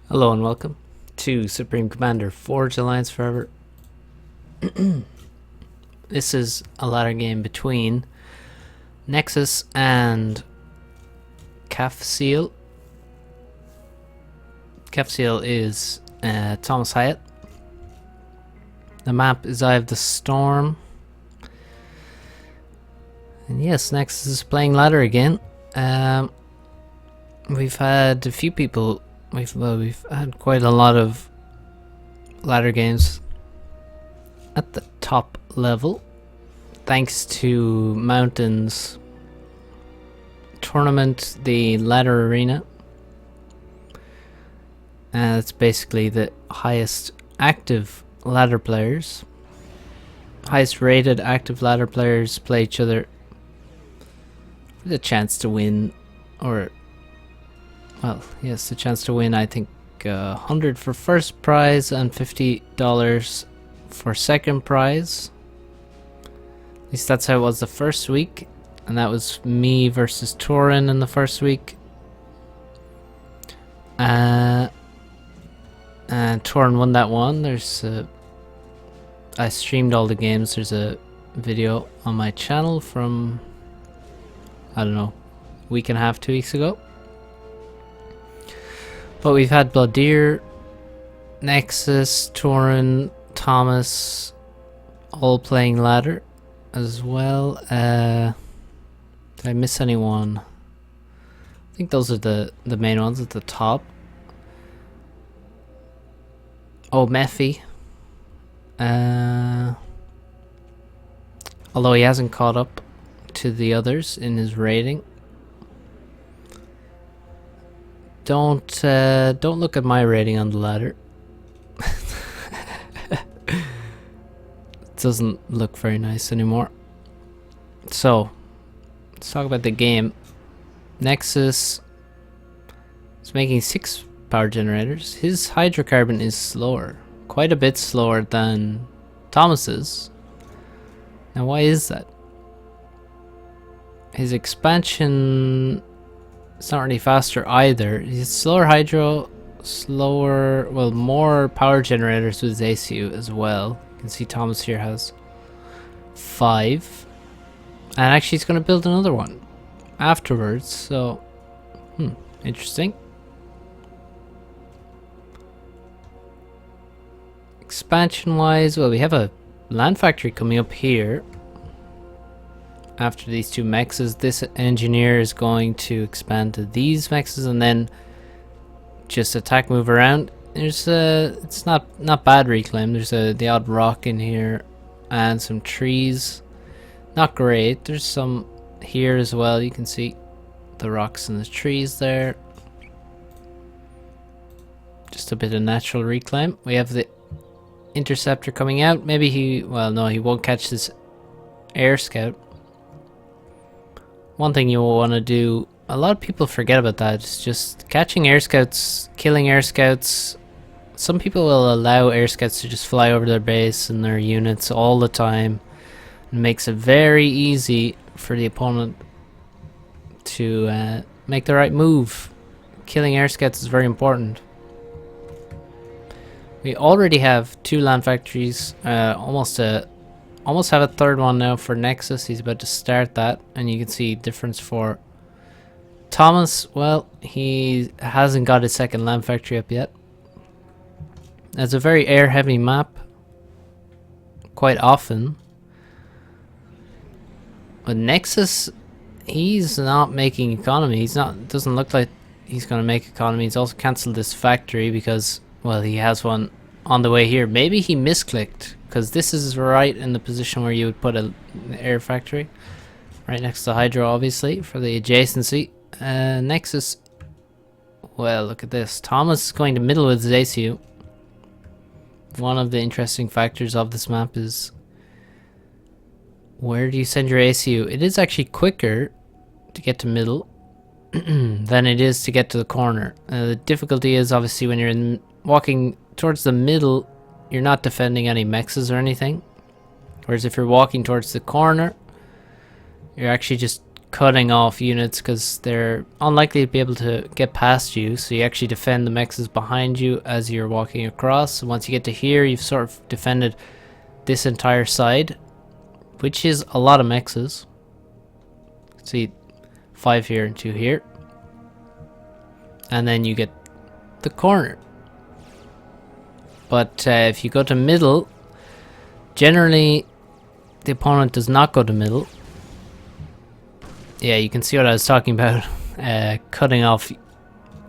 Hello and welcome to Supreme Commander Forge Alliance Forever. This is a ladder game between Nexus and Cafseal. Cafseal is ThomasH. The map is Eye of the Storm. And yes, Nexus is playing ladder again. We've had a few people. We've had quite a lot of ladder games at the top level, thanks to Mountain's tournament, the ladder arena. It's basically the highest active ladder players, highest rated active ladder players play each other for the chance to win, or well, yes, the chance to win. I think 100 for first prize and $50 for second prize. At least that's how it was the first week, and that was me versus Torin in the first week. And Torin won that one. I streamed all the games. There's a video on my channel from, I don't know, a week and a half, 2 weeks ago. But we've had Bloodier, Nexus, Torin, ThomasH all playing ladder as well. Did I miss anyone? I think those are the main ones at the top. Oh, Mephi. Although he hasn't caught up to the others in his rating. Don't look at my rating on the ladder. It doesn't look very nice anymore. So let's talk about the game. Nexus is making 6 power generators. His hydrocarbon is slower, quite a bit slower than ThomasH's. Now why is that? His expansion, it's not really faster either. He's slower hydro, slower, well, more power generators with his ACU as well. You can see ThomasH here has 5. And actually he's going to build another one afterwards, so interesting. Expansion wise, well, we have a land factory coming up here. After these 2 mexes, this engineer is going to expand to these mexes and then just attack, move around. There's it's not bad reclaim. There's the odd rock in here and some trees. Not great. There's some here as well. You can see the rocks and the trees there. Just a bit of natural reclaim. We have the interceptor coming out. Maybe he, well, no, he won't catch this air scout. One thing you will want to do, a lot of people forget about that, is just catching air scouts, killing air scouts. Some people will allow air scouts to just fly over their base and their units all the time. It makes it very easy for the opponent to make the right move. Killing air scouts is very important. We already have 2 land factories, almost have a third one now for Nexus. He's about to start that, and you can see difference for ThomasH. Well, he hasn't got his second land factory up yet. It's a very air heavy map quite often. But Nexus, he's not making economy. Doesn't look like he's gonna make economy. He's also cancelled this factory because, well, he has one on the way here. Maybe he misclicked, because this is right in the position where you would put an air factory, right next to hydro, obviously, for the adjacency. Nexus, well, look at this. ThomasH is going to middle with his ACU. One of the interesting factors of this map is, where do you send your ACU? It is actually quicker to get to middle than it is to get to the corner. The difficulty is obviously when you're walking towards the middle, you're not defending any mexes or anything. Whereas if you're walking towards the corner, you're actually just cutting off units because they're unlikely to be able to get past you, so you actually defend the mexes behind you as you're walking across. And once you get to here, you've sort of defended this entire side, which is a lot of mexes. See, 5 here and 2 here. And then you get the corner. But if you go to middle, generally the opponent does not go to middle. Yeah, you can see what I was talking about, cutting off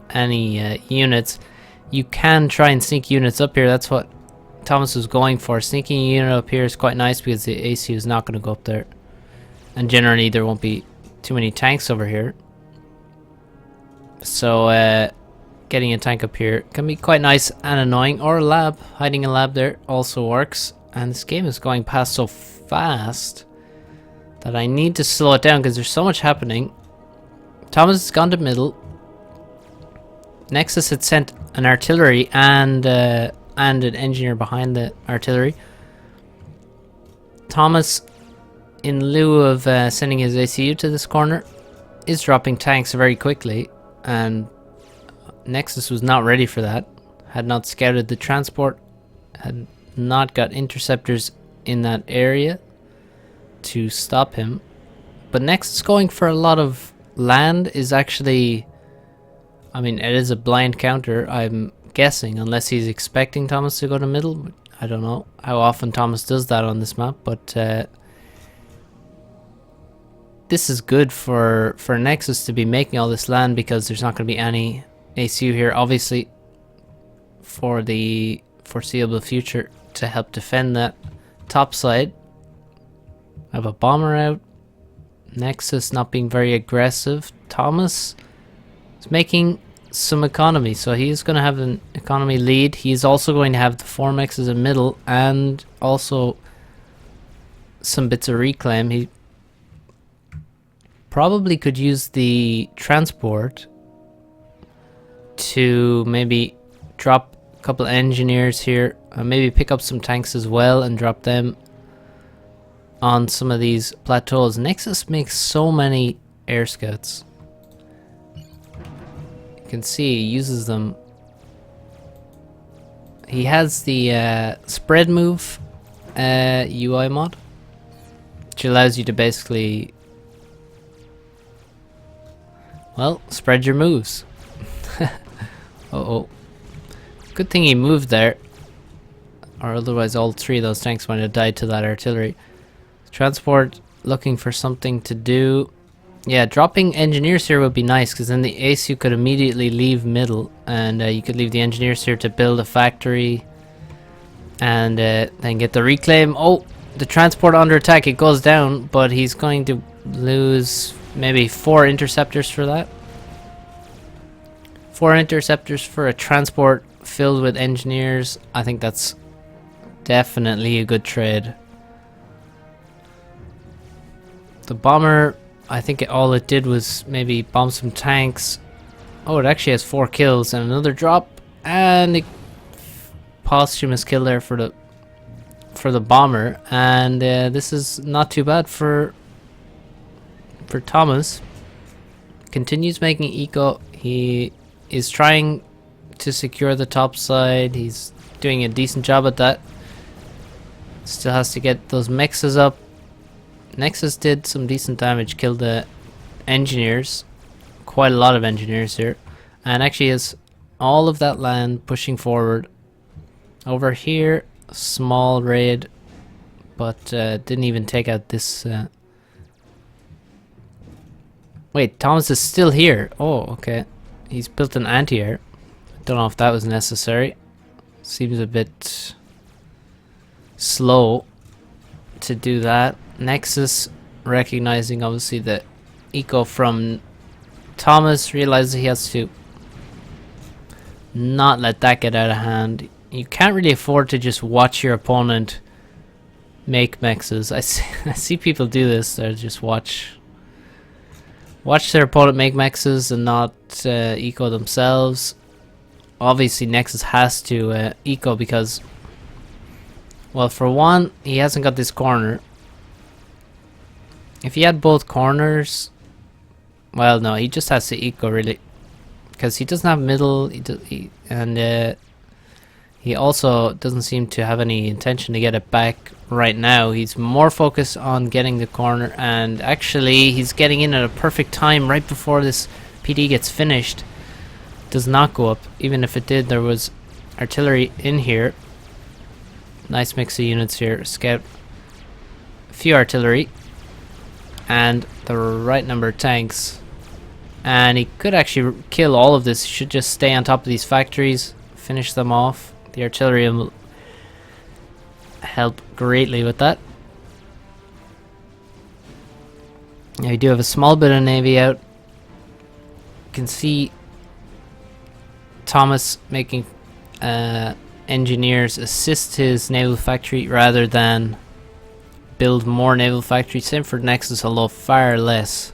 any units. You can try and sneak units up here. That's what Thomas was going for. Sneaking a unit up here is quite nice because the ACU is not going to go up there. And generally there won't be too many tanks over here. So getting a tank up here can be quite nice and annoying. Or a lab. Hiding a lab there also works. And this game is going past so fast that I need to slow it down because there's so much happening. Thomas has gone to middle. Nexus had sent an artillery and an engineer behind the artillery. Thomas, in lieu of sending his ACU to this corner, is dropping tanks very quickly, and Nexus was not ready for that. Had not scouted the transport, had not got interceptors in that area to stop him. But Nexus going for a lot of land is actually, I mean, it is a blind counter, I'm guessing, unless he's expecting Thomas to go to middle. I don't know how often Thomas does that on this map, but this is good for Nexus to be making all this land because there's not going to be any ACU here, obviously, for the foreseeable future to help defend that top side. I have a bomber out. Nexus not being very aggressive. Thomas is making some economy, so he's going to have an economy lead. He's also going to have the 4 mexes in middle and also some bits of reclaim. He probably could use the transport to maybe drop a couple engineers here, maybe pick up some tanks as well and drop them on some of these plateaus. Nexus makes so many air scouts. You can see he uses them. He has the spread move UI mod, which allows you to basically, well, spread your moves. Uh-oh. Good thing he moved there, or otherwise all 3 of those tanks might have died to that artillery. Transport looking for something to do. Yeah, dropping engineers here would be nice because then the ACU could immediately leave middle, and you could leave the engineers here to build a factory and then get the reclaim. Oh, the transport under attack, it goes down, but he's going to lose maybe 4 interceptors for that. 4 interceptors for a transport filled with engineers. I think that's definitely a good trade. The bomber, I think all it did was maybe bomb some tanks. Oh, it actually has 4 kills and another drop, and a posthumous kill there for the bomber. And this is not too bad for Thomas. Continues making eco. He is trying to secure the top side. He's doing a decent job at that. Still has to get those mexes up. Nexus did some decent damage, killed the engineers, quite a lot of engineers here, and actually has all of that land pushing forward. Over here, small raid, but didn't even take out this. Wait, Thomas is still here. Oh, okay. He's built an anti-air. Don't know if that was necessary. Seems a bit slow to do that. Nexus, recognizing obviously the eco from Thomas, realizes he has to not let that get out of hand. You can't really afford to just watch your opponent make mexes. I see people do this. They just watch their opponent make mexes and not eco themselves. Obviously Nexus has to eco because, well, for one, he hasn't got this corner. If he had both corners, Well, no, he just has to eco really, because he doesn't have middle. He also doesn't seem to have any intention to get it back right now. He's more focused on getting the corner, and actually he's getting in at a perfect time right before this PD gets finished. Does not go up. Even if it did, there was artillery in here. Nice mix of units here. Scout. A few artillery. And the right number of tanks. And he could actually kill all of this. He should just stay on top of these factories. Finish them off. The artillery will help greatly with that. Now you do have a small bit of navy out. You can see Thomas making engineers assist his naval factory rather than build more naval factories. Same for Nexus, although far less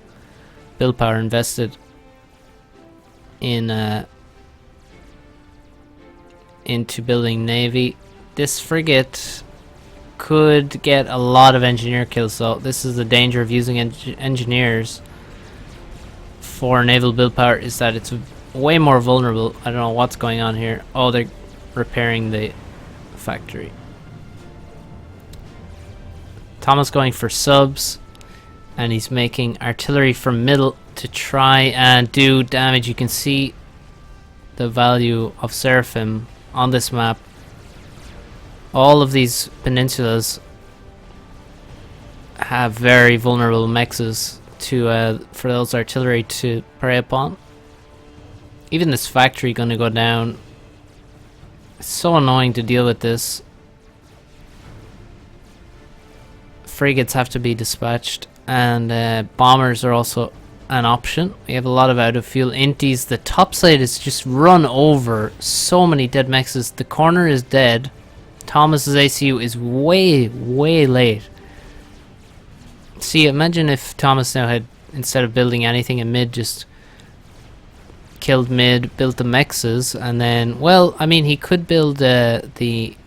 build power invested in into building navy. This frigate could get a lot of engineer kills, so this is the danger of using engineers for naval build power, is that it's way more vulnerable. I don't know what's going on here. Oh, they're repairing the factory. Thomas going for subs, and he's making artillery from middle to try and do damage. You can see the value of Seraphim on this map. All of these peninsulas have very vulnerable mexes to for those artillery to prey upon. Even this factory gonna go down. It's so annoying to deal with this. Frigates have to be dispatched, and bombers are also an option. We have a lot of out of fuel inties. The top side is just run over. So many dead mexes. The corner is dead. Thomas's ACU is way late. See, imagine if Thomas now had, instead of building anything in mid, just killed mid, built the mexes, and then, well, I mean, he could build he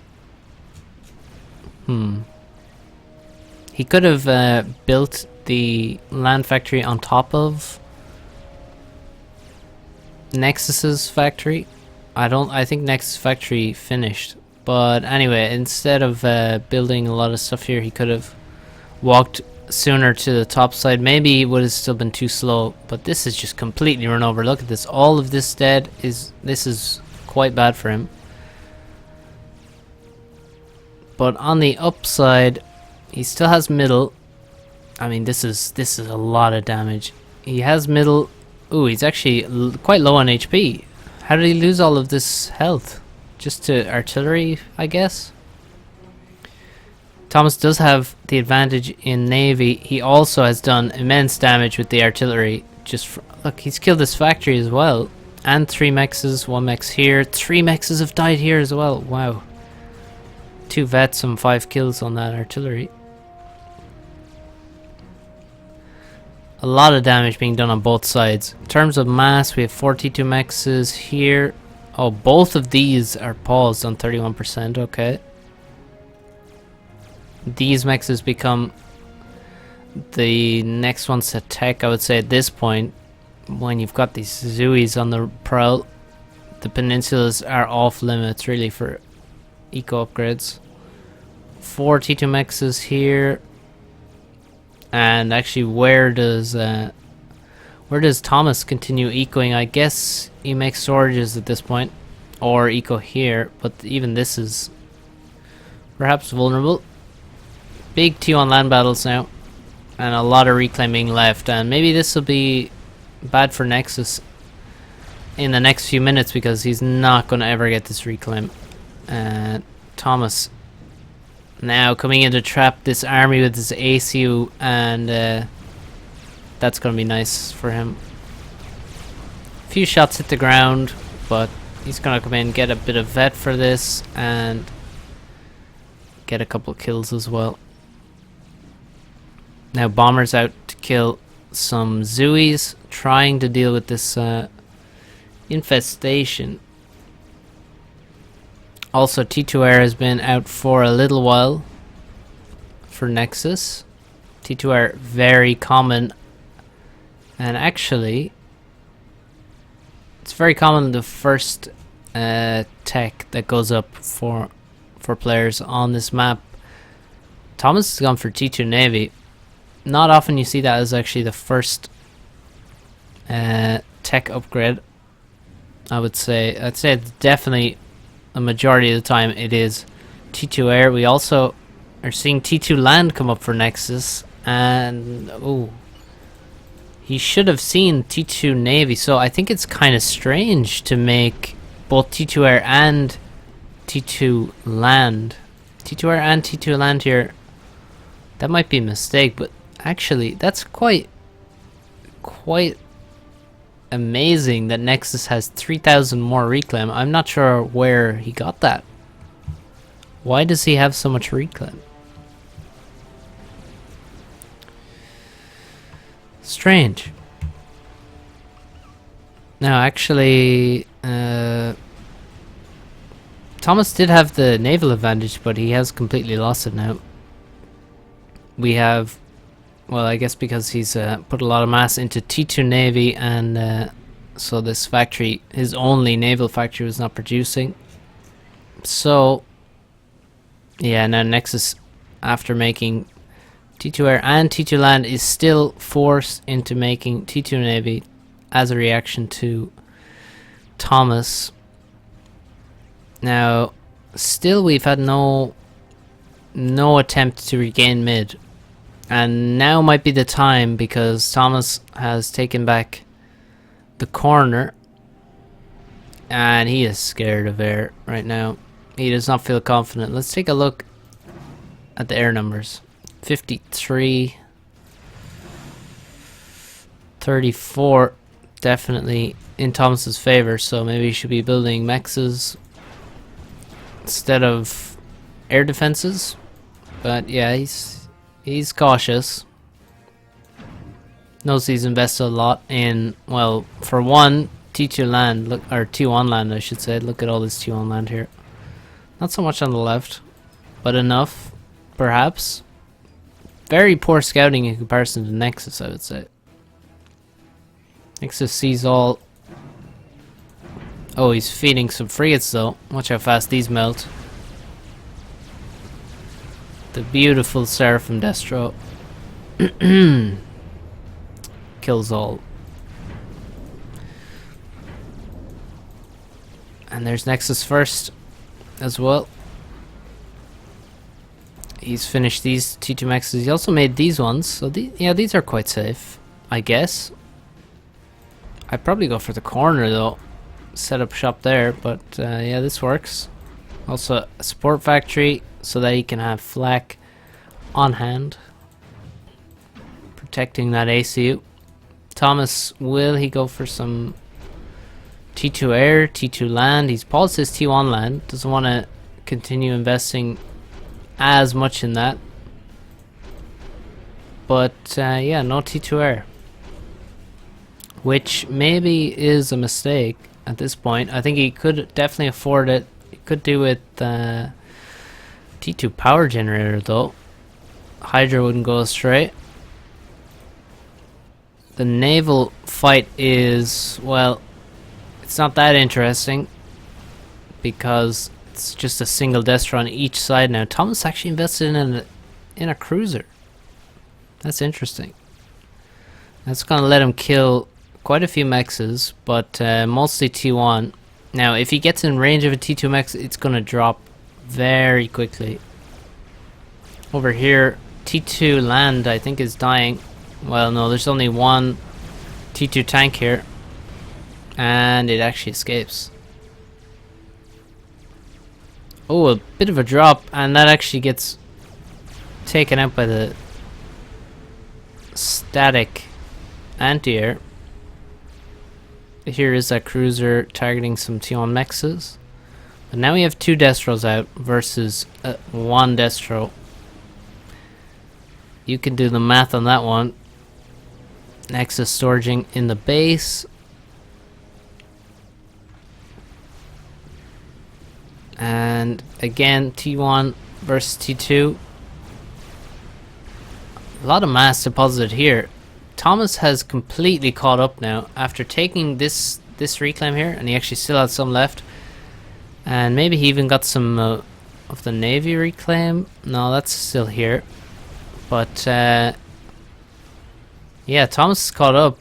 could have built the land factory on top of Nexus's factory. I think Nexus factory finished, but anyway, instead of building a lot of stuff here, he could have walked sooner to the top side. Maybe it would have still been too slow, but this is just completely run over. Look at this, all of this dead. This is quite bad for him. But on the upside, he still has middle. I mean, this is a lot of damage. He has middle. Ooh, he's actually quite low on HP. How did he lose all of this health? Just to artillery, I guess. Thomas does have the advantage in navy. He also has done immense damage with the artillery. Look, he's killed this factory as well. And 3 mexes, 1 mex here. 3 mexes have died here as well. Wow. 2 vets, some 5 kills on that artillery. A lot of damage being done on both sides. In terms of mass, we have 42 mexes here. Oh, both of these are paused on 31%. Okay. These mexes become the next ones to tech, I would say, at this point. When you've got these Zooies on the prowl, the peninsulas are off limits really for eco upgrades. 4 T2 mexes here. And actually, where does Thomas continue ecoing? I guess he makes storages at this point, or eco here. But even this is perhaps vulnerable. Big 2 on land battles now, and a lot of reclaiming left. And maybe this will be bad for Nexus in the next few minutes, because he's not going to ever get this reclaim. Thomas now coming in to trap this army with his ACU, and that's going to be nice for him. A few shots hit the ground, but he's going to come in, get a bit of vet for this, and get a couple kills as well. Now bombers out to kill some Zooies, trying to deal with this infestation. Also, T2R has been out for a little while for Nexus. T2R very common And actually, it's very common the first tech that goes up for players on this map. Thomas has gone for T2 Navy. Not often you see that as actually the first tech upgrade. I'd say it's definitely a majority of the time it is T2 Air. We also are seeing T2 Land come up for Nexus, and oh, he should have seen T2 Navy. So I think it's kind of strange to make both T2 Air and T2 Land. T2 Air and T2 Land here. That might be a mistake, but actually that's quite amazing that Nexus has 3,000 more reclaim. I'm not sure where he got that. Why does he have so much reclaim? Strange. Now actually Thomas did have the naval advantage, but he has completely lost it now. We have, well, I guess because he's put a lot of mass into T2 Navy, and so this factory, his only naval factory, was not producing. So yeah, now Nexus, after making T2 Air and T2 Land, is still forced into making T2 Navy as a reaction to Thomas. Now still we've had no attempt to regain mid, and now might be the time because Thomas has taken back the corner and he is scared of air right now. He does not feel confident. Let's take a look at the air numbers. 53, 34, definitely in Thomas's favor, so maybe he should be building mexes instead of air defenses. But yeah, he's cautious. Knows he's invested a lot in, well, for one, T2 land, look, or T1 land I should say. Look at all this T1 land here. Not so much on the left, but enough, perhaps. Very poor scouting in comparison to Nexus, I would say. Nexus sees all. Oh, he's feeding some frigates though. Watch how fast these melt. The beautiful Seraphim Destro. Kills all. And there's Nexus first as well. He's finished these T2 Maxes. He also made these ones, so these are quite safe, I guess. I'd probably go for the corner though. Set up shop there, but yeah, this works. Also a support factory so that he can have flak on hand, protecting that ACU. Thomas, will he go for some T2 air, T2 land? He's paused his T1 land, doesn't want to continue investing as much in that. But yeah, no T2 air, which maybe is a mistake at this point. I think he could definitely afford it. He could do with T2 power generator though. Hydra wouldn't go astray. The naval fight is, well, it's not that interesting because it's just a single Destro on each side now. Thomas actually invested in a cruiser. That's interesting. That's gonna let him kill quite a few mexes, but mostly T1. Now, if he gets in range of a T2 mex, it's gonna drop very quickly. Over here, T2 land, I think, is dying. Well, no, there's only one T2 tank here, and it actually escapes. Oh, a bit of a drop, and that actually gets taken out by the static anti-air. Here is that cruiser targeting some T1 mexes. But now we have two Destros out versus one Destro. You can do the math on that one. Nexus storaging in the base. And again, T1 versus T2. A lot of mass deposited here. Thomas has completely caught up now after taking this reclaim here, and he actually still had some left. And maybe he even got some of the Navy reclaim. No, that's still here. But yeah, Thomas caught up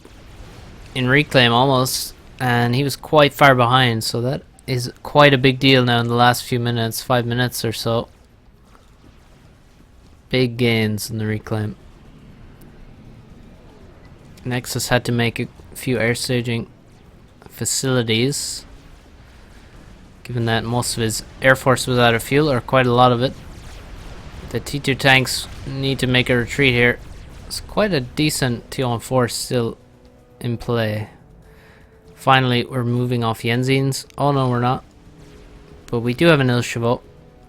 in reclaim almost, and he was quite far behind, so that is quite a big deal now in the last few minutes, 5 minutes or so. Big gains in the reclaim. Nexus had to make a few air staging facilities, given that most of his air force was out of fuel, or quite a lot of it. The T2 tanks need to make a retreat here. It's quite a decent T1 force still in play. Finally, we're moving off Yenzines. Oh no, we're not. But we do have an Ilshavo.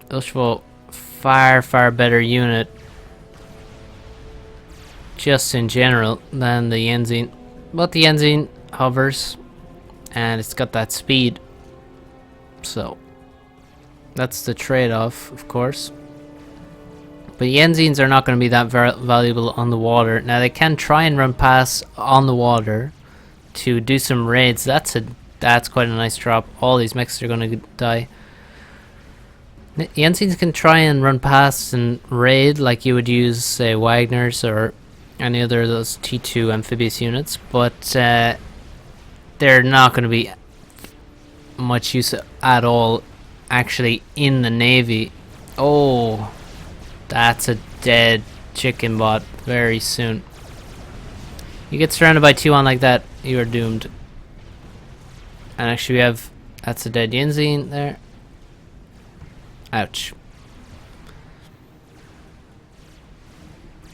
Ilshavo, far better unit, just in general, than the Yenzine. But the Yenzine hovers, and it's got that speed. So, that's the trade-off, of course. But Yenzines are not going to be that valuable on the water. Now, they can try and run past on the water to do some raids. That's quite a nice drop. All these mechs are going to die. Yenzines can try and run past and raid like you would use, say, Wagner's or any other of those T2 amphibious units, but they're not going to be much use at all actually in the Navy. Oh, that's a dead chicken bot very soon. You get surrounded by T1 like that, you are doomed. And actually we have, that's a dead Yenzine there. Ouch.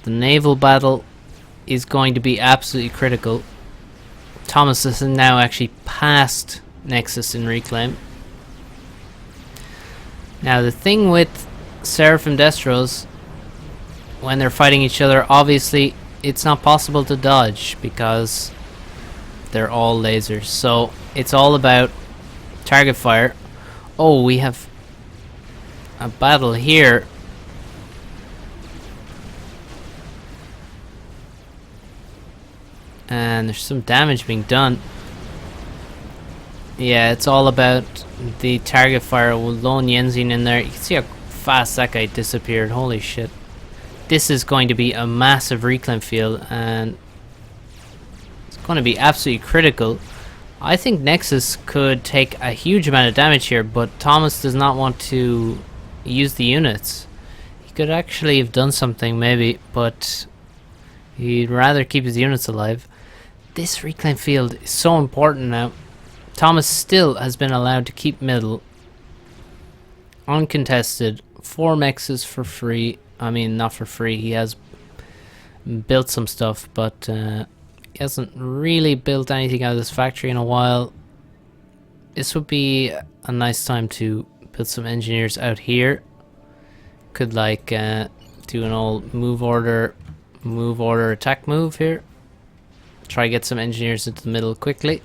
The naval battle is going to be absolutely critical. Thomas is now actually past Nexus in reclaim. Now the thing with Seraphim Destros, when they're fighting each other, obviously it's not possible to dodge because they're all lasers. So it's all about target fire. Oh, we have a battle here. And there's some damage being done. Yeah, it's all about the target fire with lone Yenzine in there. You can see how fast that guy disappeared. Holy shit. This is going to be a massive reclaim field, and it's going to be absolutely critical. I think Nexus could take a huge amount of damage here, but Thomas does not want to use the units. He could actually have done something maybe, but he'd rather keep his units alive. This reclaim field is so important now. Thomas still has been allowed to keep middle uncontested. 4 mexes for free. I mean, not for free. He has built some stuff, but he hasn't really built anything out of this factory in a while. This would be a nice time to build some engineers out here. Could like do an old move order, attack move here. Try to get some engineers into the middle quickly.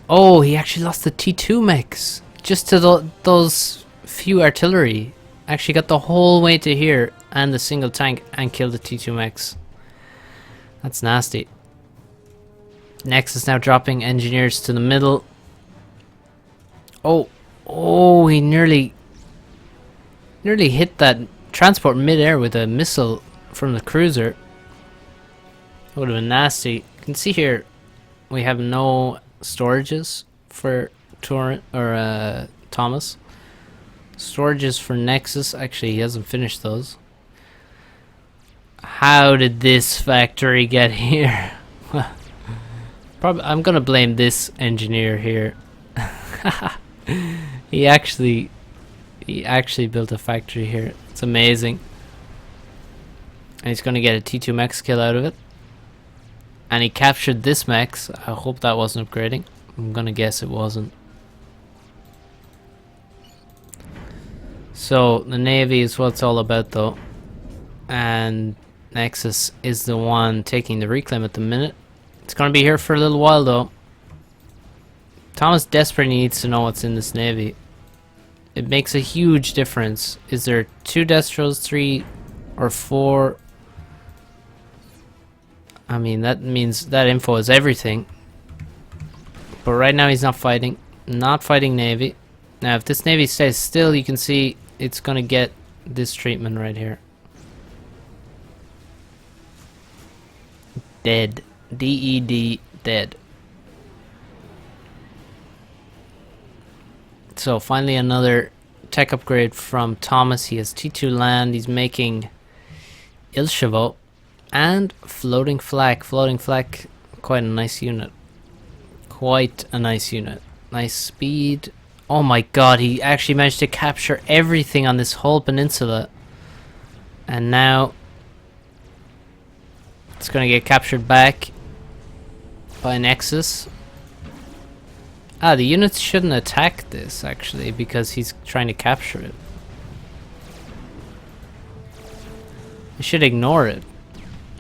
Oh, he actually lost the T2 mechs just to those few artillery. Actually got the whole way to here and the single tank and killed the T2 mechs. That's nasty. Nexus now dropping engineers to the middle. Oh, he nearly hit that transport midair with a missile from the cruiser. That would have been nasty. You can see here we have no storages for Thomas. Storages for Nexus. Actually, he hasn't finished those. How did this factory get here? Probably, I'm gonna blame this engineer here. He actually built a factory here. It's amazing. And he's gonna get a T2 mech kill out of it. And he captured this mech. I hope that wasn't upgrading. I'm gonna guess it wasn't. So the Navy is what it's all about though. And Nexus is the one taking the reclaim at the minute. It's gonna be here for a little while though. Thomas desperately needs to know what's in this Navy. It makes a huge difference. Is there 2 Destros, 3 or 4? I mean, that means that info is everything. But right now he's not fighting. Not fighting Navy. Now, if this Navy stays still, you can see it's gonna get this treatment right here. Dead. D-E-D, dead. So finally another tech upgrade from Thomas. He has T2 land. He's making Ilshavo and floating flak. Floating flak, quite a nice unit. Quite a nice unit. Nice speed. Oh my god, he actually managed to capture everything on this whole peninsula. And now it's gonna get captured back by Nexus. Ah, the units shouldn't attack this actually because he's trying to capture it. They should ignore it.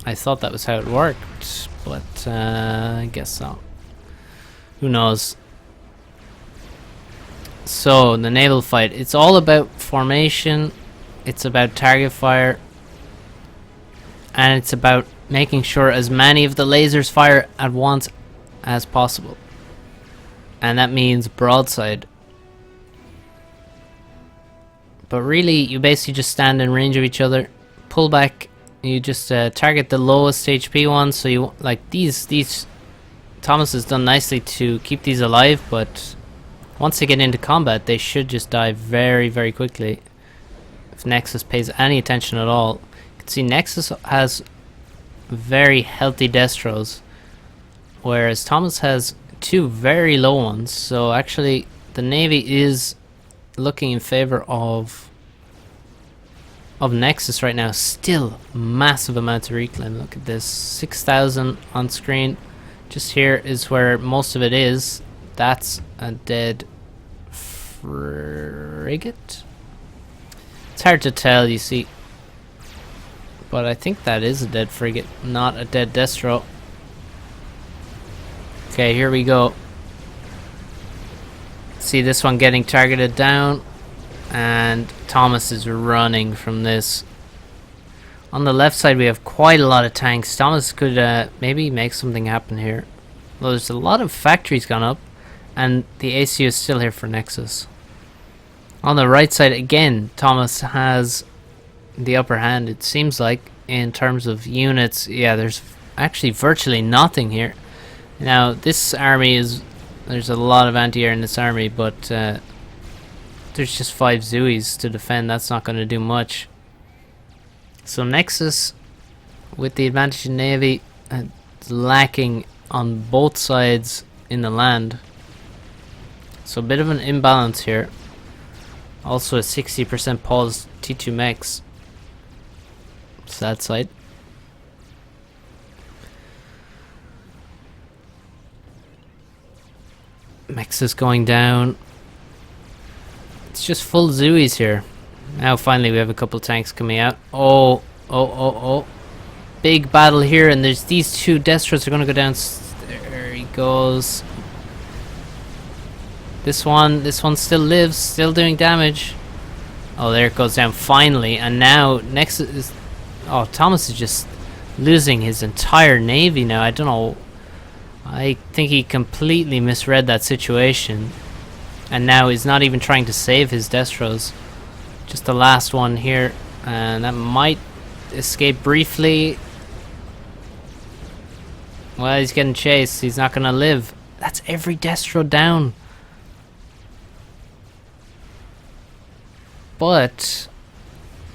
I thought that was how it worked, but I guess not. Who knows? So, the naval fight. It's all about formation. It's about target fire. And it's about making sure as many of the lasers fire at once as possible. And that means broadside. But really, you basically just stand in range of each other. Pull back. You just target the lowest HP ones. So you like these. Thomas has done nicely to keep these alive, but once they get into combat, they should just die very, very quickly. If Nexus pays any attention at all. You can see Nexus has very healthy Destros, whereas Thomas has two very low ones. So actually, the Navy is looking in favor of Nexus right now. Still massive amounts of reclaim. Look at this, 6,000 on screen. Just here is where most of it is. That's a dead frigate. It's hard to tell, you see. But I think that is a dead frigate, not a dead Destro. Okay, here we go. See this one getting targeted down. And Thomas is running from this. On the left side we have quite a lot of tanks. Thomas could maybe make something happen here. Well, there's a lot of factories gone up. And the ACU is still here for Nexus. On the right side again, Thomas has the upper hand, it seems like, in terms of units. Yeah, there's actually virtually nothing here. Now, this army is... There's a lot of anti-air in this army, but there's just 5 Zuis to defend. That's not going to do much. So Nexus, with the advantage in Navy, lacking on both sides in the land. So a bit of an imbalance here. Also a 60% paused T2 mechs. Sad sight. Mex is going down. It's just full Zuis here. Now finally we have a couple tanks coming out. Oh. Big battle here, and there's these two Destros are gonna go down. There he goes. This one still lives, still doing damage. Oh, there it goes down finally, and now Nexus is... Oh, Thomas is just losing his entire navy now. I don't know. I think he completely misread that situation. And now he's not even trying to save his Destros. Just the last one here. And that might escape briefly. Well, he's getting chased. He's not going to live. That's every Destro down. But...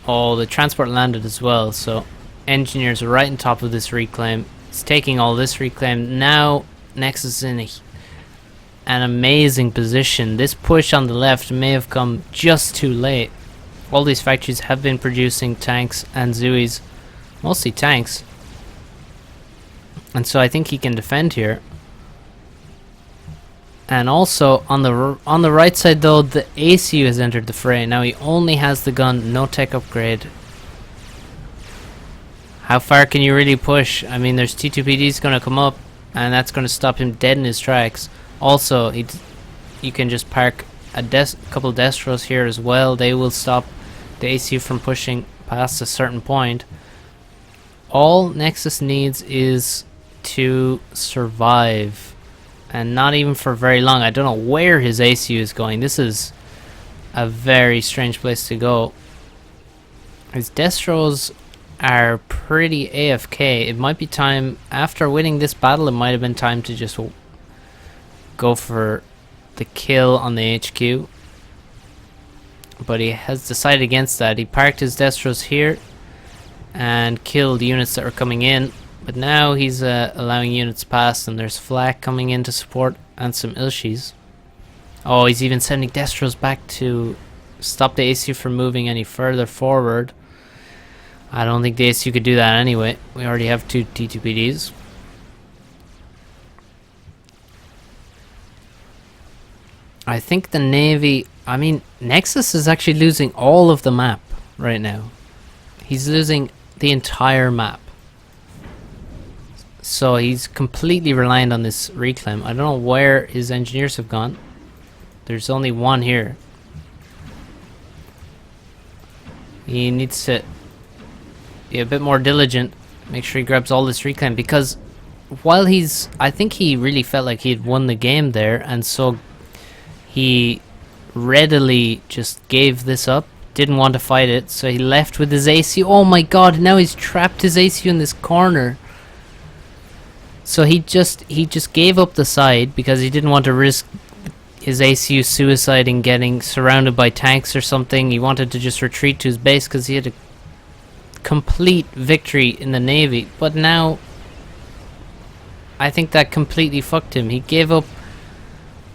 Oh, the transport landed as well. So, engineers are right on top of this reclaim. It's taking all this reclaim. Now, Nexus is in an amazing position. This push on the left may have come just too late. All these factories have been producing tanks and Zuis. Mostly tanks. And so I think he can defend here. And also, on the right side though, the ACU has entered the fray. Now he only has the gun, no tech upgrade. How far can you really push? I mean, there's T2PDs going to come up, and that's going to stop him dead in his tracks. Also, you can just park a couple Destros here as well. They will stop the ACU from pushing past a certain point. All Nexus needs is to survive. And not even for very long. I don't know where his ACU is going. This is a very strange place to go. His Destros are pretty AFK. It might be time, after winning this battle, it might have been time to just go for the kill on the HQ. But he has decided against that. He parked his Destros here and killed units that were coming in. But now he's allowing units past, and there's flak coming in to support and some Ilshis. Oh, he's even sending Destros back to stop the ACU from moving any further forward. I don't think the ACU could do that anyway. We already have 2 T2PDs. I think the Navy... I mean, Nexus is actually losing all of the map right now. He's losing the entire map. So he's completely reliant on this reclaim. I don't know where his engineers have gone. There's only one here. He needs to be a bit more diligent. Make sure he grabs all this reclaim, because while he's... I think he really felt like he had won the game there, and so he readily just gave this up. Didn't want to fight it, so he left with his ACU. Oh my god, now he's trapped his ACU in this corner. So he just gave up the side because he didn't want to risk his ACU suiciding, getting surrounded by tanks or something. He wanted to just retreat to his base because he had a complete victory in the Navy. But now I think that completely fucked him. He gave up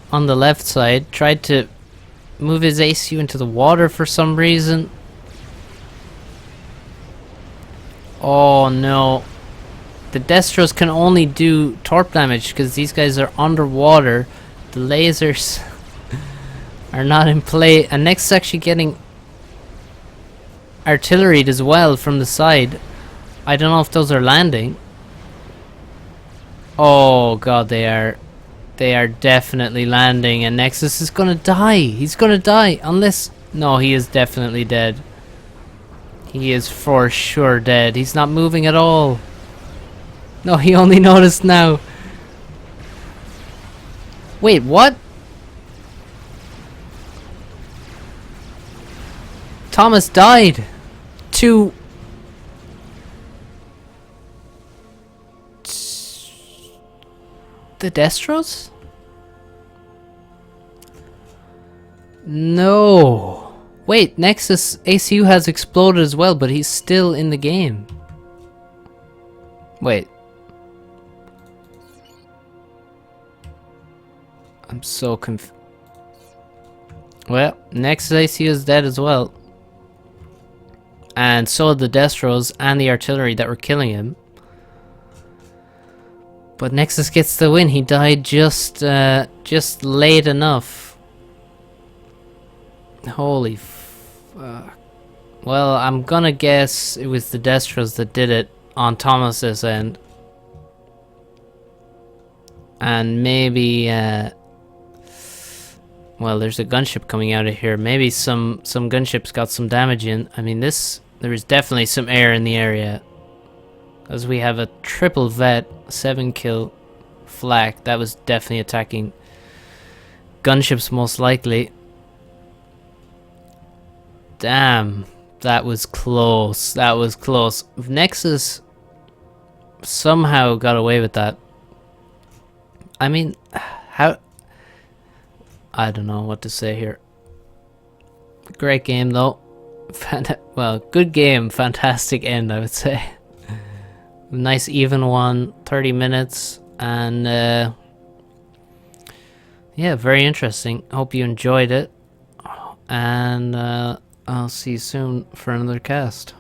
on the left side, tried to move his ACU into the water for some reason. Oh no. The Destros can only do torp damage because these guys are underwater. The lasers are not in play. And Nexus is actually getting artilleried as well from the side. I don't know if those are landing. Oh god, they are definitely landing, and Nexus is gonna die. He's gonna die unless... No, he is definitely dead. He is for sure dead. He's not moving at all. No, he only noticed now. Wait, what? Thomas died to... the Destros? No. Wait, Nexus ACU has exploded as well, but he's still in the game. Wait. I'm so confused. Well, Nexus ACU is dead as well. And so are the Destros and the artillery that were killing him. But Nexus gets the win. He died just late enough. Holy fuck. Well, I'm gonna guess it was the Destros that did it on Thomas's end. And maybe, well, there's a gunship coming out of here. Maybe some gunships got some damage in. I mean, there is definitely some air in the area. As we have a triple vet, 7 kill flak. That was definitely attacking gunships most likely. Damn, that was close. That was close. Nexus somehow got away with that. I mean, how... I don't know what to say here. Great game though. Well, good game, fantastic end, I would say. Nice even one, 30 minutes, and yeah, very interesting. Hope you enjoyed it, and I'll see you soon for another cast.